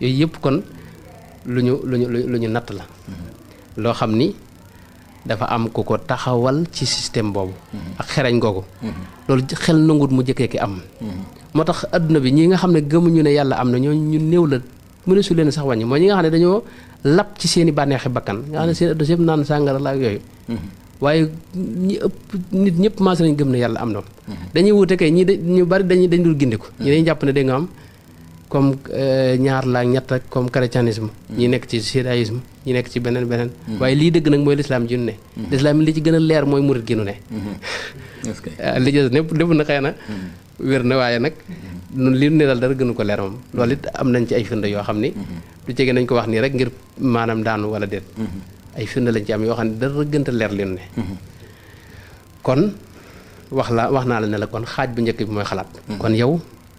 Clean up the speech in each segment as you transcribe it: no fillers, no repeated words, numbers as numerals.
yooyu yëpp kon lu ñu natt la loo xam ni dafa am ku ko taxawal ci système boobu ak xereñ googu loolu xel nangut mu jëkkee ki am moo tax adduna bi ñi nga xam ne gëmuñu ne yàlla am na ñoo ñu néew la mëne su leen sax wàññi mooy ñi nga xam ne dañoo lap ci seen i bànneexi bakkan nga xam ne seen adduna yëpp naan sàngara la ak yooyu waaye ñi ëpp nit ñëpp maas nañ gëm ne yàlla am na dañuy wute kay ñi ñu bari dañ dul gindiku ñi dañuy jàpp ne da nga am comme ñaar la ñett ak comme chrétianisme ñi nekk ci judaïsme ñi nekk ci beneen waaye lii dëgg nag mooy lislaam ji nu ne lislaam li ci gën a leer mooy murit gi nu ne li jës népp na xëy na wér na waaye nag nun li ne dal dara gënu ko leer moom loolu it am nañ ci ay firnde yoo xam ni du jege nañ ko wax nii rek ngir maanaam daanu wala déet ay firnde lañ ci am yoo xam ne dara gënta leer li nu ne kon wax naa la ne la kon xaaj bu njëkk bi mooy xalaat kon yow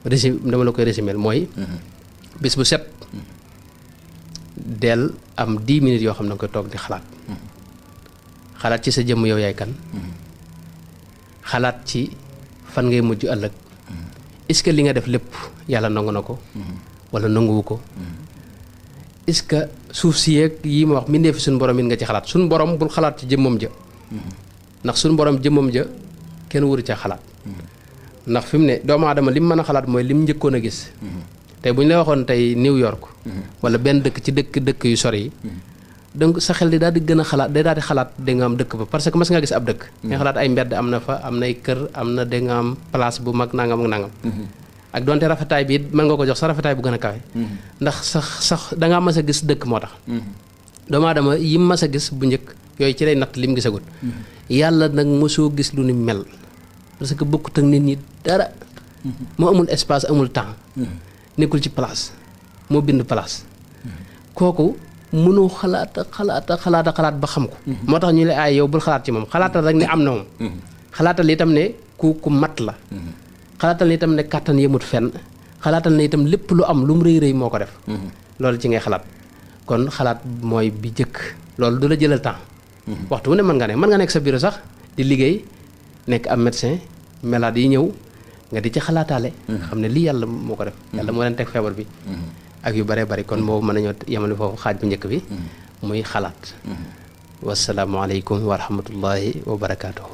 résumé dama la koy résumé mooy bis bu set del am 10 minutes yoo xam ne nga koy toog di xalaat ci sa jëmm yow yaay kan xalaat ci fan ngay mujj ëllëg est-ce que li nga def lépp yàlla nangu na ko wala nanguwu ko est-ce que suuf si yeeg yi ma wax mbindee fi suñu borom it nga ci xalaat suñu borom bul xalaat ci jëmmam ja ndax suñu borom jëmmam ja kenn waru ca xalaat ndax fi mu ne doomu aadama li mu mën a xalaat mooy li mu njëkkoon a gis tey bu ñu la waxoon tey New York wala benn dëkk ci dëkk yu sori yi donc sa xel di daal di gën a xalaat day daal di xalaat da nga am dëkk ba parce que mas nga gis ab dëkk nga xalaat ay mbedd am na fa am nay kër am na da nga am place bu mag nangam ak nangam ak donte rafetaay bi mën nga ko jox sa rafetaay bu gën a kawe ndax sax da ngaa mas a gis dëkk moo tax doomu aadama yi mas a gis bu njëkk yooyu ci lay natt lim gisagut yàlla nag mosoo gis lu ni mel parce que bokkut ak nit ñi dara moo amul espace amul temps nekkul ci place moo bind place kooku mënoo xalaat ba xam ko moo tax ñu lay aay yow bul xalaat ci moom xalaatal rek ne am na moom xalaatal itam ne ku mat la xalaatal ne itam ne kàttan yemut fenn xalaatal ne itam lépp lu am lu mu rëy moo ko def loolu ci ngay xalaat kon xalaat mooy bi jëkk loolu du la jëlal temps waxtu wu ne mën nga nekk sa bureau sax di liggéey nekk am médecin malade yi ñëw nga di ci xalaataale xam ne lii yàlla moo ko def yàlla moo leen teg feebar bi ak yu bëree bëri kon boobu mën nañoo yemale foofu xaaj bu njëkk bi muy xalaat wasalaamualeykum wa rahmatullahi wa barakaatuhu